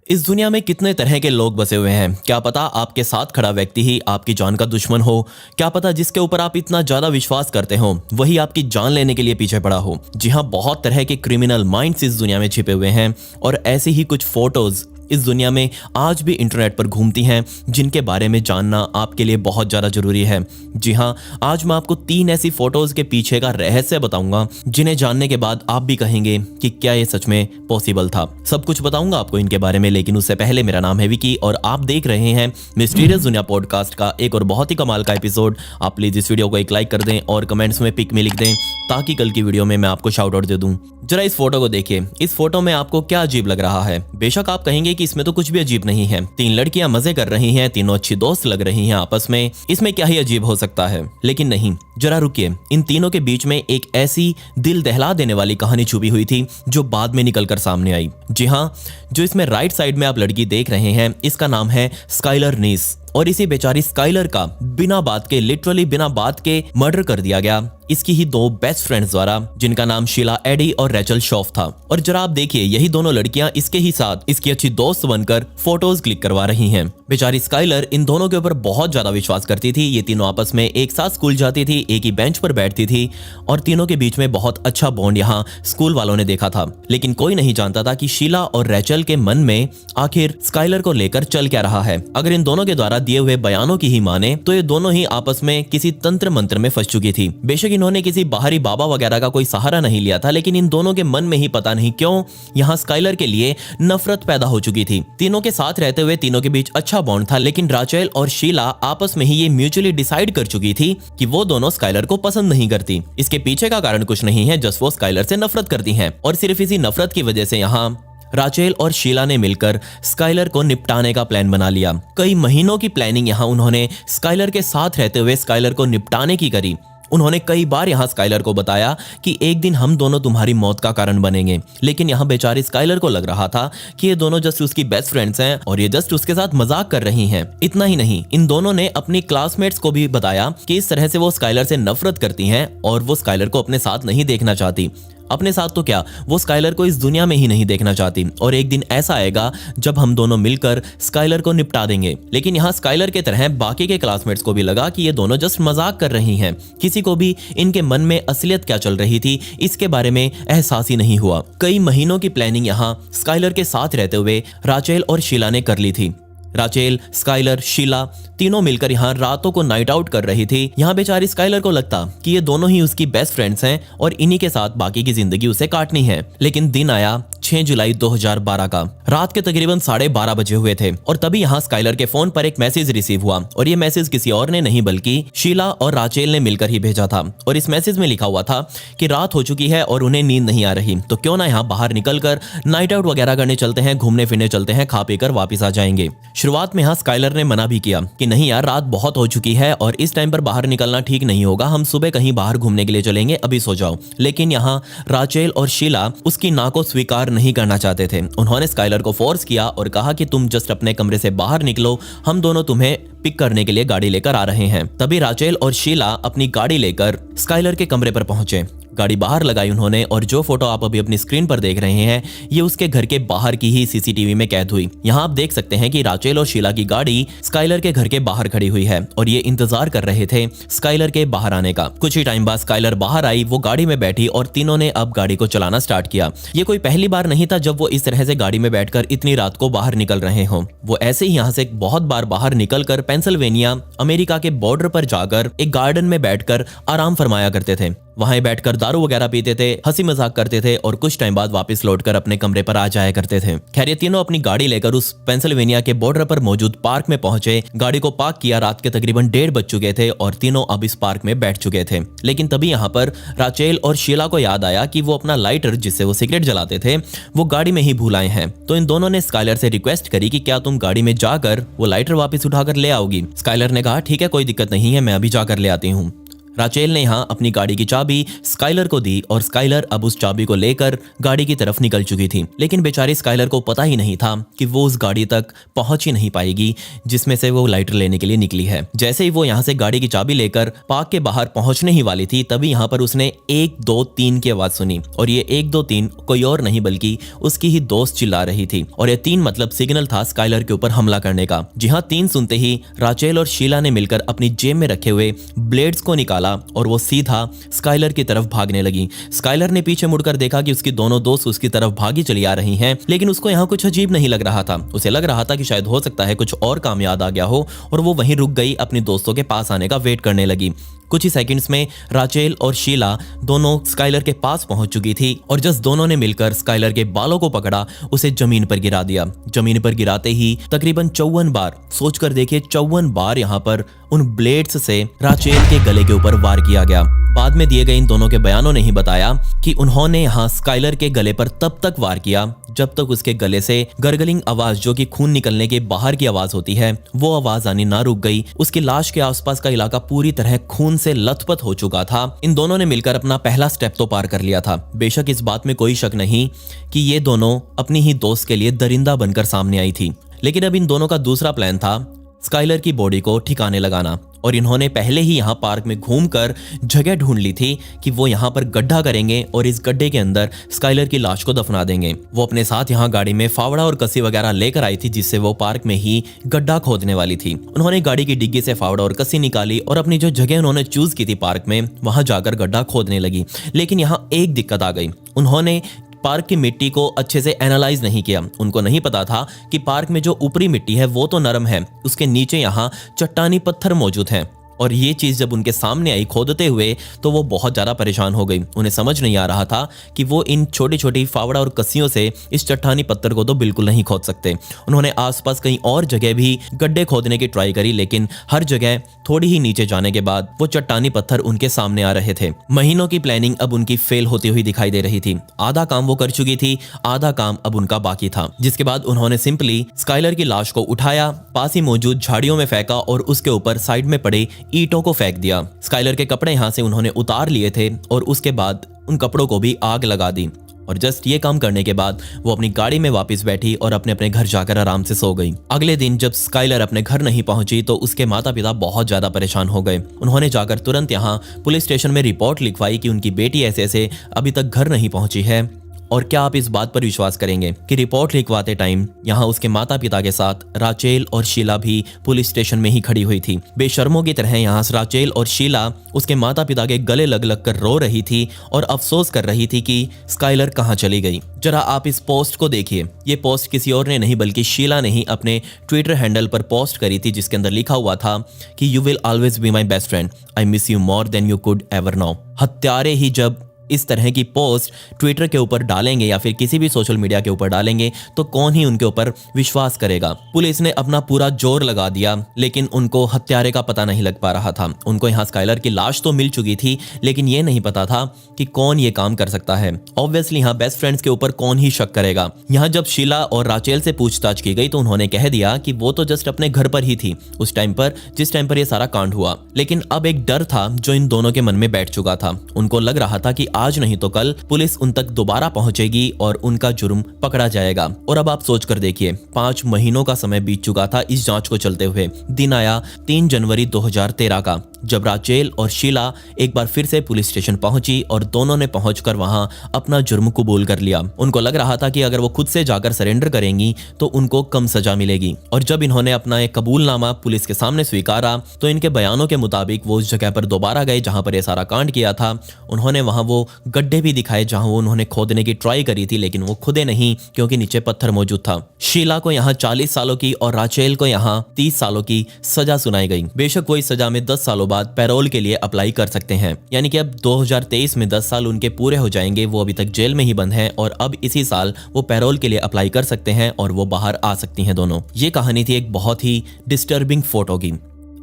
इस दुनिया में कितने तरह के लोग बसे हुए हैं। क्या पता आपके साथ खड़ा व्यक्ति ही आपकी जान का दुश्मन हो। क्या पता जिसके ऊपर आप इतना ज्यादा विश्वास करते हो वही आपकी जान लेने के लिए पीछे पड़ा हो। जी हाँ, बहुत तरह के क्रिमिनल माइंड्स इस दुनिया में छिपे हुए हैं और ऐसी ही कुछ फोटोज इस दुनिया में आज भी इंटरनेट पर घूमती हैं, जिनके बारे में जानना आपके लिए बहुत ज़्यादा जरूरी है। जी हाँ, आज मैं आपको 3 ऐसी फोटोज के पीछे का रहस्य बताऊंगा जिन्हें जानने के बाद आप भी कहेंगे कि क्या ये सच में पॉसिबल था। सब कुछ बताऊंगा आपको इनके बारे में, लेकिन उससे पहले मेरा नाम है विकी और आप देख रहे हैं मिस्टीरियस दुनिया पॉडकास्ट का एक और बहुत ही कमाल का एपिसोड। आप प्लीज इस वीडियो को एक लाइक कर दें और कमेंट्स में पिक में लिख दें ताकि कल की वीडियो में मैं आपको शाउट आउट दे दूं। जरा इस फोटो को देखिए। इस फोटो में आपको क्या अजीब लग रहा है? बेशक आप कहेंगे कि इसमें तो कुछ भी अजीब नहीं है। 3 लड़कियां मजे कर रही हैं, तीनों अच्छी दोस्त लग रही हैं आपस में, इसमें क्या ही अजीब हो सकता है। लेकिन नहीं, जरा रुकिए। इन तीनों के बीच में एक ऐसी दिल दहला देने वाली कहानी छुपी हुई थी जो बाद में निकलकर सामने आई। जी हाँ, जो इसमें राइट साइड में आप लड़की देख रहे हैं इसका नाम है स्काइलर नीस और इसी बेचारी स्काइलर का बिना बात के, लिटरली बिना बात के मर्डर कर दिया गया इसकी ही 2 बेस्ट फ्रेंड्स द्वारा, जिनका नाम शीला एडी और रेचल शॉफ था। और जरा आप देखिए, यही दोनों लड़कियां इसके ही साथ इसकी अच्छी दोस्त बनकर फोटोज क्लिक करवा रही हैं। बेचारी स्काइलर इन दोनों के ऊपर बहुत ज्यादा विश्वास करती थी। ये तीनों आपस में एक साथ स्कूल जाती थी, एक ही बेंच पर बैठती थी और तीनों के बीच में बहुत अच्छा बॉन्ड यहाँ स्कूल वालों ने देखा था। लेकिन कोई नहीं जानता था कि शीला और रेचल के मन में आखिर स्काइलर को लेकर चल क्या रहा है। अगर इन दोनों के द्वारा दिए हुए बयानों की ही माने तो ये दोनों ही आपस में किसी तंत्र मंत्र में फंस चुकी थी। बेशक इन्होंने किसी बाहरी बाबा वगैरह का कोई सहारा नहीं लिया था, लेकिन इन दोनों के मन में ही पता नहीं क्यों यहाँ स्काइलर के लिए नफरत पैदा हो चुकी थी। तीनों के साथ रहते हुए तीनों के बीच अच्छा बॉन्ड था, लेकिन राचेल और शीला आपस में ही ये म्यूचुअली डिसाइड कर चुकी थी कि वो दोनों स्काइलर को पसंद नहीं करती। इसके पीछे का कारण कुछ नहीं है, जस्ट वो स्काइलर से नफरत करती हैं और सिर्फ इसी नफरत की वजह से यहाँ राचेल और शीला ने मिलकर स्काइलर को निपटाने का प्लान बना लिया। कई महीनों की प्लानिंग यहाँ उन्होंने स्काइलर के साथ रहते हुए स्काइलर को निपटाने की करी। उन्होंने कई बार यहाँ स्काइलर को बताया कि एक दिन हम दोनों तुम्हारी मौत का कारण बनेंगे, लेकिन यहाँ बेचारी स्काइलर को लग रहा था कि ये दोनों जस्ट उसकी बेस्ट फ्रेंड्स हैं और ये जस्ट उसके साथ मजाक कर रही हैं। इतना ही नहीं, इन दोनों ने अपनी क्लासमेट्स को भी बताया कि इस तरह से वो स्काइलर से नफरत करती हैं और वो स्काइलर को अपने साथ नहीं देखना चाहती। अपने साथ तो क्या, वो स्काइलर को इस दुनिया में ही नहीं देखना चाहती। और एक दिन ऐसा आएगा जब हम दोनों मिलकर स्काइलर को निपटा देंगे। लेकिन यहाँ स्काइलर के तरह बाकी के क्लासमेट्स को भी लगा कि ये दोनों जस्ट मजाक कर रही हैं। किसी को भी इनके मन में असलियत क्या चल रही थी इसके बारे में एहसास ही नहीं हुआ। कई महीनों की प्लानिंग यहाँ स्काइलर के साथ रहते हुए राचेल और शीला ने कर ली थी। राचेल, स्काइलर, शीला तीनों मिलकर यहाँ रातों को नाइट आउट कर रही थी। यहाँ बेचारी स्काइलर को लगता कि ये दोनों ही उसकी बेस्ट फ्रेंड्स हैं और इन्हीं के साथ बाकी की जिंदगी उसे काटनी है। लेकिन दिन आया 6 जुलाई 2012 का। रात के तकरीबन 12:30 बजे हुए थे और तभी यहाँ स्काइलर के फोन पर एक मैसेज रिसीव हुआ और ये मैसेज किसी और ने नहीं बल्कि शीला और राचेल ने मिलकर ही भेजा था। और इस मैसेज में लिखा हुआ था कि रात हो चुकी है और उन्हें नींद नहीं आ रही, तो क्यों ना यहाँ बाहर निकलकर नाइट आउट वगैरह करने चलते हैं, घूमने फिरने चलते हैं, खा पी कर वापिस आ जाएंगे। शुरुआत में यहाँ स्काइलर ने मना भी किया कि नहीं यार, रात बहुत हो चुकी है और इस टाइम पर बाहर निकलना ठीक नहीं होगा, हम सुबह कहीं बाहर घूमने के लिए चलेंगे, अभी सो जाओ। लेकिन यहाँ राचेल और शीला उसकी ना को स्वीकार नहीं करना चाहते थे। उन्होंने स्काइलर को फोर्स किया और कहा कि तुम जस्ट अपने कमरे से बाहर निकलो, हम दोनों तुम्हें पिक करने के लिए गाड़ी लेकर आ रहे हैं। तभी राचेल और शीला अपनी गाड़ी लेकर स्काइलर के कमरे पर पहुंचे। गाड़ी बाहर लगाई उन्होंने और जो फोटो आप अभी अपनी स्क्रीन पर देख रहे हैं ये उसके घर के बाहर की ही सीसीटीवी में कैद हुई। यहाँ आप देख सकते हैं कि राचेल और शीला की गाड़ी स्काइलर के घर के बाहर खड़ी हुई है और ये इंतजार कर रहे थे स्काइलर के बाहर आने का। कुछ ही टाइम बाद स्काइलर बाहर आई, वो गाड़ी में बैठी और तीनों ने अब गाड़ी को चलाना स्टार्ट किया। ये कोई पहली बार नहीं था जब वो इस तरह से गाड़ी में बैठकर इतनी रात को बाहर निकल रहे हों। वो ऐसे ही यहाँ से बहुत बार बाहर निकलकर पेंसिल्वेनिया अमेरिका के बॉर्डर पर जाकर एक गार्डन में बैठकर आराम फरमाया करते थे। वहां बैठकर दारू वगैरह पीते थे, हंसी मजाक करते थे और कुछ टाइम बाद वापस लौटकर अपने कमरे पर आ जाया करते थे। खैर, ये तीनों अपनी गाड़ी लेकर उस पेंसिल्वेनिया के बॉर्डर पर मौजूद पार्क में पहुंचे। गाड़ी को पार्क किया। रात के तकरीबन 1:30 बज चुके थे और तीनों अब इस पार्क में बैठ चुके थे। लेकिन तभी यहाँ पर राचेल और शीला को याद आया कि वो अपना लाइटर जिससे वो सिगरेट जलाते थे वो गाड़ी में ही भूल आए हैं। तो इन दोनों ने स्काइलर से रिक्वेस्ट करी कि क्या तुम गाड़ी में जाकर वो लाइटर वापस उठाकर ले आओगी। स्काइलर ने कहा ठीक है, कोई दिक्कत नहीं है, मैं अभी जाकर ले आती हूँ। राचेल ने यहाँ अपनी गाड़ी की चाबी स्काइलर को दी और स्काइलर अब उस चाबी को लेकर गाड़ी की तरफ निकल चुकी थी। लेकिन बेचारी स्काइलर को पता ही नहीं था कि वो उस गाड़ी तक पहुंच ही नहीं पाएगी जिसमें से वो लाइटर लेने के लिए निकली है। जैसे ही वो यहाँ से गाड़ी की चाबी लेकर पार्क के बाहर पहुंचने ही वाली थी, तभी यहाँ पर उसने 1 2 3 की आवाज सुनी और ये 1 2 3 कोई और नहीं बल्कि उसकी ही दोस्त चिल्ला रही थी और ये 3 मतलब सिग्नल था स्काइलर के ऊपर हमला करने का। जी हाँ, 3 सुनते ही राचेल और शीला ने मिलकर अपनी जेब में रखे हुए ब्लेड्स को निकाला और वो सीधा स्काइलर की तरफ भागने लगी। स्काइलर ने पीछे मुड़कर देखा कि उसकी दोनों दोस्त उसकी तरफ भागी चली आ रही हैं, लेकिन उसको यहाँ कुछ अजीब नहीं लग रहा था। उसे लग रहा था कि शायद हो सकता है कुछ और काम याद आ गया हो और वो वहीं रुक गई, अपनी दोस्तों के पास आने का वेट करने लगी। कुछ ही सेकंड्स में राचेल और शीला दोनों स्काइलर के पास पहुंच चुकी थी और जस्ट दोनों ने मिलकर स्काइलर के बालों को पकड़ा, उसे जमीन पर गिरा दिया। जमीन पर गिराते ही तकरीबन 54 बार, सोचकर देखिए 54 बार यहाँ पर उन ब्लेड्स से राचेल के गले के ऊपर वार किया गया। बाद में दिए गए इन दोनों के बयानों ने ही बताया कि उन्होंने यहाँ स्काइलर के गले पर तब तक वार किया जब तक उसके गले से गर्गलिंग आवाज, जो कि खून निकलने के बाहर की आवाज होती है, वो आवाज आनी ना रुक गई। उसकी लाश के आसपास का इलाका पूरी तरह खून से लथपथ हो चुका था। इन दोनों ने मिलकर अपना पहला स्टेप तो पार कर लिया था। बेशक इस बात में कोई शक नहीं कि ये दोनों अपनी ही दोस्त के लिए दरिंदा बनकर सामने आई थी, लेकिन अब इन दोनों का दूसरा प्लान था स्काइलर की बॉडी को ठिकाने लगाना। और इन्होंने पहले ही यहाँ पार्क में घूमकर जगह ढूंढ ली थी कि वो यहाँ पर गड्ढा करेंगे और इस गड्ढे के अंदर स्काइलर की लाश को दफना देंगे। वो अपने साथ यहाँ गाड़ी में फावड़ा और कसी वगैरह लेकर आई थी, जिससे वो पार्क में ही गड्ढा खोदने वाली थी। उन्होंने गाड़ी की डिग्गी से फावड़ा और कसी निकाली और अपनी जो जगह उन्होंने चूज की थी पार्क में, वहां जाकर गड्ढा खोदने लगी। लेकिन यहाँ एक दिक्कत आ गई, उन्होंने पार्क की मिट्टी को अच्छे से एनालाइज नहीं किया। उनको नहीं पता था कि पार्क में जो ऊपरी मिट्टी है वो तो नरम है, उसके नीचे यहाँ चट्टानी पत्थर मौजूद हैं। और ये चीज जब उनके सामने आई खोदते हुए तो वो बहुत ज्यादा परेशान हो गई। उन्हें समझ नहीं आ रहा था कि वो इन छोटी छोटी फावड़ा और कसियों से इस चट्टानी पत्थर को तो बिल्कुल नहीं खोद सकते। उन्होंने आसपास कहीं और जगह भी गड्ढे खोदने की ट्राई करी, लेकिन हर जगह थोड़ी ही नीचे जाने के बाद वो चट्टानी पत्थर उनके सामने आ रहे थे। महीनों की प्लानिंग अब उनकी फेल होती हुई दिखाई दे रही थी। आधा काम वो कर चुकी थी, आधा काम अब उनका बाकी था। जिसके बाद उन्होंने सिंपली स्काइलर की लाश को उठाया, पास ही मौजूद झाड़ियों में फेंका और उसके ऊपर साइड में पड़े ईंटों को फेंक दिया। स्काइलर के कपड़े यहां से उन्होंने उतार लिए थे और उसके बाद उन कपड़ों को भी आग लगा दी। और जस्ट ये काम करने के बाद वो अपनी गाड़ी में वापस बैठी और अपने अपने घर जाकर आराम से सो गई। अगले दिन जब स्काइलर अपने घर नहीं पहुंची तो उसके माता पिता बहुत ज्यादा परेशान हो गए। उन्होंने जाकर तुरंत यहाँ पुलिस स्टेशन में रिपोर्ट लिखवाई कि उनकी बेटी ऐसे ऐसे अभी तक घर नहीं पहुंची है। और क्या आप इस बात पर विश्वास करेंगे कि रिपोर्ट लिखवाते टाइम यहाँ उसके माता पिता के साथ राचेल और शीला भी पुलिस स्टेशन में ही खड़ी हुई थी। बेशर्मों की तरह यहाँ राचेल और शीला उसके माता पिता के गले लग लग कर रो रही थी और अफसोस कर रही थी कि स्काइलर कहाँ चली गई। जरा आप इस पोस्ट को देखिए। ये पोस्ट किसी और ने नहीं बल्कि शीला ने ही अपने ट्विटर हैंडल पर पोस्ट करी थी, जिसके अंदर लिखा हुआ था कि you will always be my best friend, I miss you more than you could ever know. हत्यारे ही जब इस तरह की पोस्ट ट्विटर के ऊपर डालेंगे या फिर किसी भी सोशल मीडिया के ऊपर डालेंगे तो कौन ही उनके ऊपर विश्वास करेगा। पुलिस ने अपना पूरा जोर लगा दिया, लेकिन उनको हत्यारे का पता नहीं लग पा रहा था। उनको यहाँ स्काइलर की लाश तो मिल चुकी थी, लेकिन ये नहीं पता था कि कौन ये काम कर सकता है। ऑब्वियसली यहाँ बेस्ट फ्रेंड्स के ऊपर कौन ही शक करेगा। यहाँ जब शीला और राचेल से पूछताछ की गई तो उन्होंने कह दिया कि वो तो जस्ट अपने घर पर ही थी उस टाइम पर जिस टाइम पर ये सारा कांड हुआ। लेकिन अब एक डर था जो इन दोनों के मन में बैठ चुका था। उनको लग रहा था कि आज नहीं तो कल पुलिस उन तक दोबारा पहुंचेगी और उनका जुर्म पकड़ा जाएगा। और अब आप सोच कर देखिए, 5 महीनों का समय बीत चुका था इस जांच को चलते हुए। दिन आया 3 जनवरी 2013 का, जब राचेल और शीला एक बार फिर से पुलिस स्टेशन पहुंची और दोनों ने पहुंचकर वहां अपना जुर्म कबूल कर लिया। उनको लग रहा था कि अगर वो खुद से जाकर सरेंडर करेंगी तो उनको कम सजा मिलेगी। और जब इन्होंने अपना एक कबूलनामा पुलिस के सामने स्वीकारा तो इनके बयानों के मुताबिक वो उस जगह पर दोबारा गए जहां पर यह सारा कांड किया था। उन्होंने वहां वो गड्ढे भी दिखाए जहां वो उन्होंने खोदने की ट्राई करी थी, लेकिन वो खुदे नहीं क्योंकि नीचे पत्थर मौजूद था। शीला को यहाँ 40 सालों की और राचेल को यहाँ 30 सालों की सजा सुनाई गई। बेशक वो इस सजा में 10 सालों बाद पैरोल के लिए अप्लाई कर सकते हैं, यानी कि अब 2023 में 10 साल उनके पूरे हो जाएंगे। वो अभी तक जेल में ही बंद हैं और अब इसी साल वो पैरोल के लिए अप्लाई कर सकते हैं और वो बाहर आ सकती हैं दोनों। ये कहानी थी एक बहुत ही डिस्टर्बिंग फोटो की।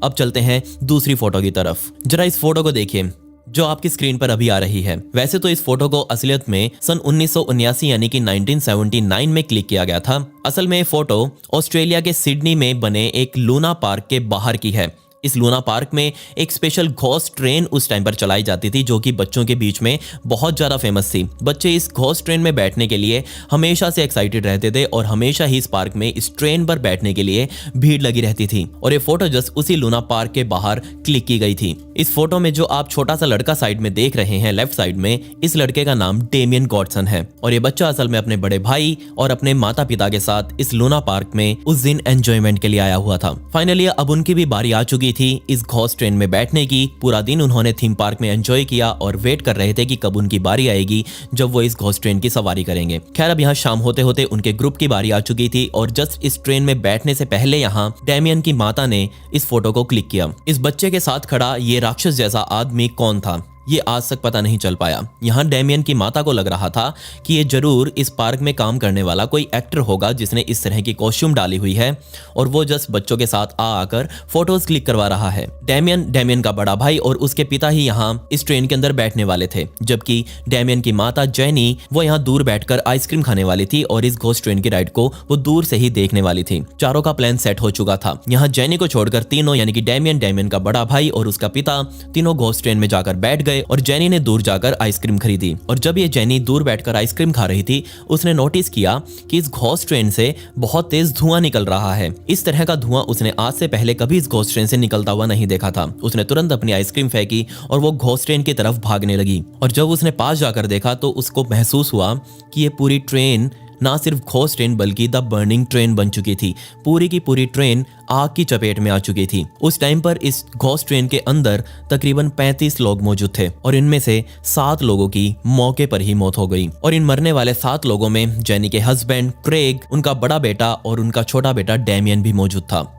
अब चलते हैं दूसरी फोटो की तरफ। जरा इस फोटो को देखिए जो आपकी स्क्रीन पर अभी आ रही है। वैसे तो इस फोटो को असलियत में सन 1979 यानी कि 1979 में क्लिक किया गया था। असल में ये फोटो ऑस्ट्रेलिया के सिडनी में बने एक लूना पार्क के बाहर की है। इस लूना पार्क में एक स्पेशल घोस्ट ट्रेन उस टाइम पर चलाई जाती थी जो कि बच्चों के बीच में बहुत ज़्यादा फेमस थी। बच्चे इस घोस्ट ट्रेन में बैठने के लिए हमेशा से एक्साइटेड रहते थे और हमेशा ही इस पार्क में इस ट्रेन पर बैठने के लिए भीड़ लगी रहती थी। और ये फोटो जस्ट उसी लूना पार्क के बाहर क्लिक की गई थी। इस फोटो में जो आप छोटा सा लड़का साइड में देख रहे हैं लेफ्ट साइड में, इस लड़के का नाम डेमियन गॉडसन है और ये बच्चा असल में अपने बड़े भाई और अपने माता पिता के साथ इस लूना पार्क में उस दिन एंजॉयमेंट के लिए आया हुआ था। फाइनली अब उनकी भी बारी आ चुकी थी इस घोस्ट ट्रेन में बैठने की। पूरा दिन उन्होंने थीम पार्क में एंजॉय किया और वेट कर रहे थे कि कब उनकी बारी आएगी जब वो इस घोस्ट ट्रेन की सवारी करेंगे। खैर अब यहाँ शाम होते होते उनके ग्रुप की बारी आ चुकी थी और जस्ट इस ट्रेन में बैठने से पहले यहाँ डेमियन की माता ने इस फोटो को क्लिक किया। इस बच्चे के साथ खड़ा ये राक्षस जैसा आदमी कौन था ये आज तक पता नहीं चल पाया। यहाँ डेमियन की माता को लग रहा था कि ये जरूर इस पार्क में काम करने वाला कोई एक्टर होगा जिसने इस तरह की कॉस्ट्यूम डाली हुई है और वो जस्ट बच्चों के साथ आकर फोटोज क्लिक करवा रहा है। डेमियन का बड़ा भाई और उसके पिता ही यहाँ इस ट्रेन के अंदर बैठने वाले थे, जबकि डेमियन की माता जेनी वो यहाँ दूर बैठकर आइसक्रीम खाने वाली थी और इस घोस्ट ट्रेन की राइड को वो दूर से ही देखने वाली थी। चारों का प्लान सेट हो चुका था। यहाँ जेनी को छोड़कर तीनों यानी कि डेमियन का बड़ा भाई और उसका पिता तीनों घोस्ट ट्रेन में जाकर बैठ गए और जेनी ने दूर जाकर आइसक्रीम खरीदी। और जब ये जेनी दूर बैठकर आइसक्रीम खा रही थी उसने नोटिस किया कि इस घोस्ट ट्रेन से बहुत तेज धुआं निकल रहा है। इस तरह का धुआं उसने आज से पहले कभी इस घोस्ट ट्रेन से निकलता हुआ नहीं देखा था। उसने तुरंत अपनी आइसक्रीम फेंकी और वो घोस्ट ट्रेन की तरफ भागने लगी और जब उसने पास जाकर देखा तो उसको महसूस हुआ कि ये पूरी ट्रेन ना सिर्फ घोस्ट ट्रेन बल्कि द बर्निंग ट्रेन बन चुकी थी। पूरी की पूरी ट्रेन आग की चपेट में आ चुकी थी। उस टाइम पर इस घोस्ट ट्रेन के अंदर तकरीबन 35 लोग मौजूद थे और इनमें से 7 लोगों की मौके पर ही मौत हो गई। और इन मरने वाले 7 लोगों में जेनी के हस्बैंड क्रेग, उनका बड़ा बेटा और उनका छोटा बेटा डेमियन भी मौजूद था।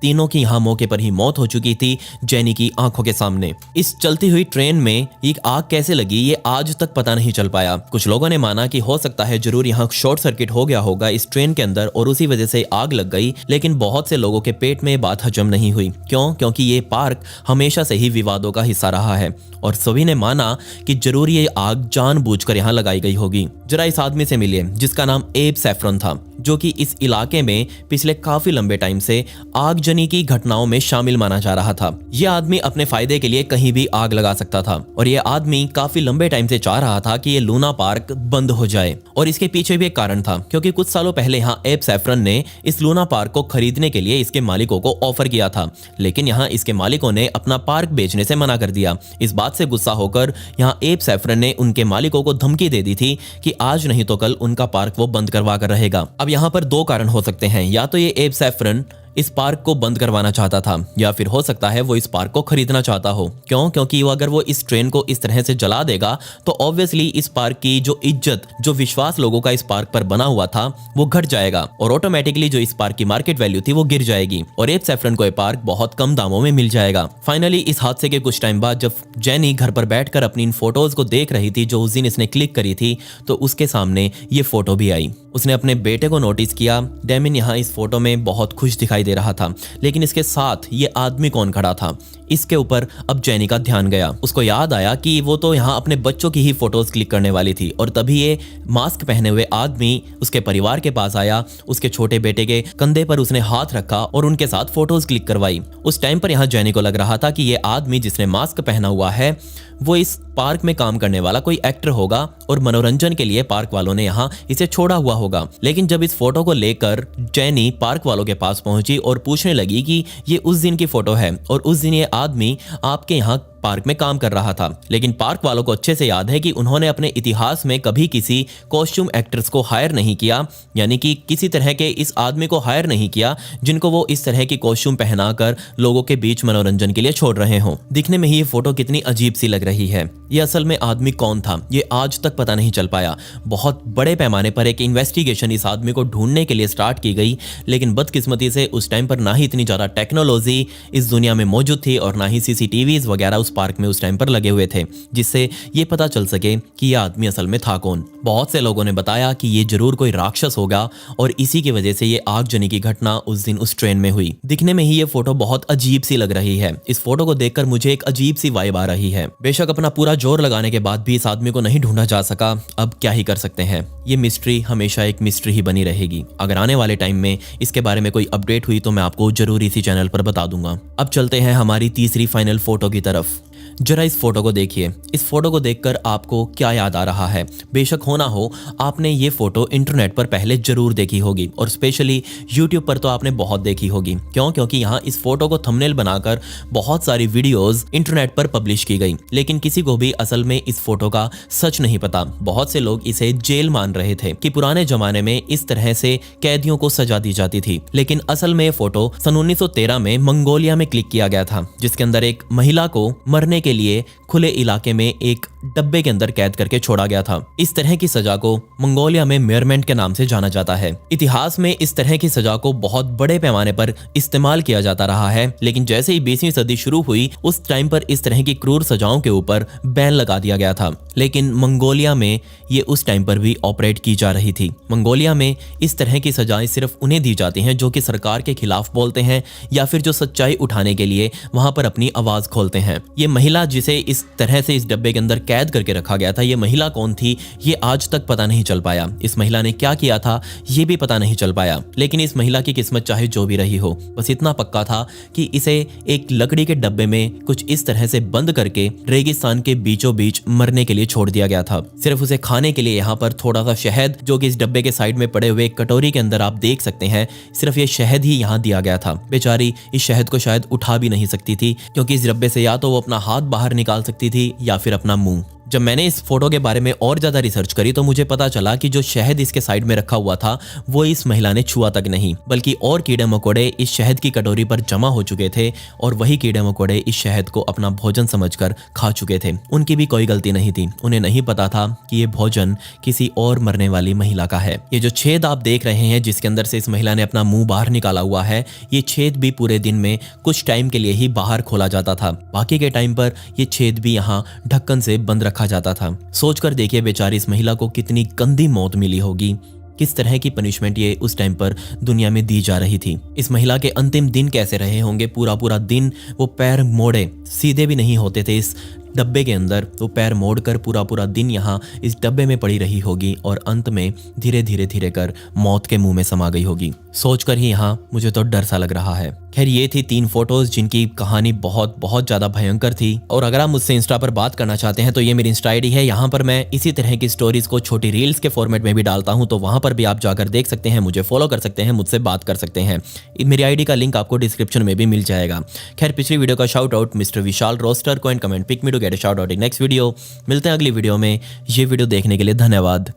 तीनों की यहाँ मौके पर ही मौत हो चुकी थी जेनी की आंखों के सामने। इस चलती हुई ट्रेन में एक आग कैसे लगी ये आज तक पता नहीं चल पाया। कुछ लोगों ने माना कि हो सकता है जरूर यहाँ शॉर्ट सर्किट हो गया होगा इस ट्रेन के अंदर और उसी वजह से आग लग गई, लेकिन बहुत से लोगों के पेट में बात हजम नहीं हुई। क्योंकि ये पार्क हमेशा से ही विवादों का हिस्सा रहा है और सभी ने माना कि जरूर ये आग जानबूझकर यहाँ लगाई गई होगी। जरा इस आदमी से मिलिए जिसका नाम एब सैफरन था, जो कि इस इलाके में पिछले काफी लंबे टाइम से आगजनी की घटनाओं में शामिल माना जा रहा था। यह आदमी अपने फायदे के लिए कहीं भी आग लगा सकता था और यह आदमी काफी लंबे टाइम से चाह रहा था कि ये लूना पार्क बंद हो जाए। और इसके पीछे भी एक कारण था, क्योंकि कुछ सालों पहले यहाँ एब सैफरन ने इस लूना पार्क को खरीदने के लिए इसके मालिकों को ऑफर किया था, लेकिन यहाँ इसके मालिकों ने अपना पार्क बेचने से मना कर दिया। इस बात से गुस्सा होकर यहाँ एब सैफरन ने उनके मालिकों को धमकी दे दी थी कि आज नहीं तो कल उनका पार्क वो बंद करवा कर रहेगा। अब यहाँ पर 2 कारण हो सकते हैं, या तो ये एब सैफरन इस पार्क को बंद करवाना चाहता था या फिर हो सकता है वो इस पार्क को खरीदना चाहता हो। क्योंकि वो अगर वो इस ट्रेन को इस तरह से जला देगा तो ऑब्वियसली इस पार्क की जो इज्जत, जो विश्वास लोगों का इस पार्क पर बना हुआ था वो घट जाएगा और ऑटोमेटिकली जो इस पार्क की मार्केट वैल्यू थी वो गिर जाएगी और एब सैफरन को ये पार्क बहुत कम दामों में मिल जाएगा। फाइनली इस हादसे के कुछ टाइम बाद जब जेनी घर पर बैठकर अपनी इन फोटोज को देख रही थी जो उस दिन इसने क्लिक करी थी, तो उसके सामने ये फोटो भी आई। उसने अपने बेटे को नोटिस किया। डेमिन यहाँ इस फोटो में बहुत खुश दिखाई दे रहा था, लेकिन इसके साथ ये आदमी कौन खड़ा था, इसके ऊपर अब जेनी का ध्यान गया। उसको याद आया कि वो तो यहाँ अपने बच्चों की ही फोटोज क्लिक करने वाली थी और तभी ये मास्क पहने हुए आदमी उसके परिवार के पास आया। उसके छोटे बेटे के कंधे पर उसने हाथ रखा और उनके साथ फोटोज क्लिक करवाई। उस टाइम पर यहाँ जेनी को लग रहा था कि ये आदमी जिसने मास्क पहना हुआ है वो इस पार्क में काम करने वाला कोई एक्टर होगा और मनोरंजन के लिए पार्क वालों ने यहाँ इसे छोड़ा हुआ होगा। लेकिन जब इस फोटो को लेकर जेनी पार्क वालों के पास पहुंची और पूछने लगी कि ये उस दिन की फोटो है और उस दिन ये आदमी आपके यहाँ पार्क में काम कर रहा था, लेकिन पार्क वालों को अच्छे से याद है कि उन्होंने अपने इतिहास में कभी किसी कॉस्ट्यूम एक्टर्स को हायर नहीं किया, यानी कि किसी तरह के इस आदमी को हायर नहीं किया जिनको वो इस तरह की कॉस्ट्यूम पहनाकर लोगों के बीच मनोरंजन के लिए छोड़ रहे हों। दिखने में ही ये फोटो कितनी अजीब सी लग रही है। ये असल में आदमी कौन था ये आज तक पता नहीं चल पाया। बहुत बड़े पैमाने पर एक इन्वेस्टिगेशन इस आदमी को ढूंढने के लिए स्टार्ट की गई, लेकिन बदकिस्मती से उस टाइम पर ना ही इतनी ज्यादा टेक्नोलॉजी इस दुनिया में मौजूद थी और ना ही CCTVs वगैरह उस पार्क में उस टाइम पर लगे हुए थे, जिससे ये पता चल सके कि यह आदमी असल में था कौन। बहुत से लोगों ने बताया कि ये जरूर कोई राक्षस होगा और इसी की वजह से ये आगजनी की घटना उस दिन उस ट्रेन में हुई। दिखने में ही ये फोटो बहुत अजीब सी लग रही है। इस फोटो को देखकर मुझे एक अजीब सी वाइब आ रही है। बेशक अपना पूरा जोर लगाने के बाद भी इस आदमी को नहीं ढूंढा जा सका। अब क्या ही कर सकते हैं, ये मिस्ट्री हमेशा एक मिस्ट्री ही बनी रहेगी। अगर आने वाले टाइम में इसके बारे में कोई अपडेट हुई तो मैं आपको जरूर इसी चैनल पर बता दूंगा। अब चलते हैं हमारी तीसरी फाइनल फोटो की तरफ। जरा इस फोटो को देखिए। इस फोटो को देखकर आपको क्या याद आ रहा है? बेशक हो ना हो, आपने ये फोटो इंटरनेट पर पहले जरूर देखी होगी और स्पेशली यूट्यूब पर तो आपने बहुत देखी होगी। क्यों? क्योंकि यहाँ इस फोटो को थंबनेल बनाकर बहुत सारी वीडियोस इंटरनेट पर पब्लिश की गई, लेकिन किसी को भी असल में इस फोटो का सच नहीं पता। बहुत से लोग इसे जेल मान रहे थे कि पुराने जमाने में इस तरह से कैदियों को सजा दी जाती थी, लेकिन असल में ये फोटो सन 1913 में मंगोलिया में क्लिक किया गया था, जिसके अंदर एक महिला को मरने के लिए खुले इलाके में एक डब्बे के अंदर कैद करके छोड़ा गया था। इस तरह की सजा को मंगोलिया में मेयरमेंट के नाम से जाना जाता है। इतिहास में इस तरह की सजा को बहुत बड़े पैमाने पर इस्तेमाल किया जाता रहा है, लेकिन जैसे ही 20वीं सदी शुरू हुई उस टाइम पर इस तरह की क्रूर सजाओं के ऊपर बैन लगा दिया गया था। लेकिन मंगोलिया में ये उस टाइम पर भी ऑपरेट की जा रही थी। मंगोलिया में इस तरह की सजाएं सिर्फ उन्हें दी जाती हैं जो कि सरकार के खिलाफ बोलते हैं या फिर जो सच्चाई उठाने के लिए वहां पर अपनी आवाज खोलते हैं। ये महिला जिसे इस तरह से इस डब्बे के अंदर कैद करके रखा गया था, ये महिला कौन थी ये आज तक पता नहीं चल पाया। इस महिला ने क्या किया था ये भी पता नहीं चल पाया, लेकिन इस महिला की किस्मत चाहे जो भी रही हो, बस इतना पक्का था कि इसे एक लकड़ी के डब्बे में कुछ इस तरह से बंद करके रेगिस्तान के बीचों बीच मरने के लिए छोड़ दिया गया था। सिर्फ उसे खाने के लिए यहाँ पर थोड़ा सा शहद, जो कि इस डब्बे के साइड में पड़े हुए कटोरी के अंदर आप देख सकते हैं, सिर्फ ये शहद ही यहाँ दिया गया था। बेचारी इस शहद को शायद उठा भी नहीं सकती थी, क्योंकि इस डब्बे से या तो वो अपना हाथ बाहर निकाल सकती थी या फिर अपना मुंह। जब मैंने इस फोटो के बारे में और ज्यादा रिसर्च करी तो मुझे पता चला कि जो शहद इसके साइड में रखा हुआ था वो इस महिला ने छुआ तक नहीं, बल्कि और कीड़े मकोड़े इस शहद की कटोरी पर जमा हो चुके थे और वही कीड़े मकोड़े इस शहद को अपना भोजन समझकर खा चुके थे। उनकी भी कोई गलती नहीं थी, उन्हें नहीं पता था कि ये भोजन किसी और मरने वाली महिला का है। ये जो छेद आप देख रहे हैं जिसके अंदर से इस महिला ने अपना मुंह बाहर निकाला हुआ है, ये छेद भी पूरे दिन में कुछ टाइम के लिए ही बाहर खोला जाता था। बाकी के टाइम पर ये छेद भी यहाँ ढक्कन से बंद रखा जाता था। सोचकर देखिए बेचारी इस महिला को कितनी गंदी मौत मिली होगी, किस तरह की पनिशमेंट ये उस टाइम पर दुनिया में दी जा रही थी। इस महिला के अंतिम दिन कैसे रहे होंगे? पूरा पूरा दिन वो पैर मोड़े सीधे भी नहीं होते थे इस डब्बे के अंदर, वो पैर मोड़कर पूरा पूरा दिन यहाँ इस डब्बे में पड़ी रही होगी और अंत में धीरे धीरे कर मौत के मुंह में समा गई होगी। सोचकर ही यहाँ मुझे तो डर सा लग रहा है। खैर ये थी 3 फोटोज जिनकी कहानी बहुत ज्यादा भयंकर थी। और अगर आप मुझसे इंस्टा पर बात करना चाहते हैं तो ये मेरी इंस्टा आईडी है। यहाँ पर मैं इसी तरह की स्टोरीज को छोटी रील्स के फॉर्मेट में भी डालता हूँ, तो वहां पर भी आप जाकर देख सकते हैं, मुझे फॉलो कर सकते हैं, मुझसे बात कर सकते हैं। मेरी आईडी का लिंक आपको डिस्क्रिप्शन में भी मिल जाएगा। खैर पिछली वीडियो का shout out mister Vishal roaster को and comment pick me to get a shout out in next video. मिलते हैं अगली वीडियो में। ये वीडियो देखने के लिए धन्यवाद।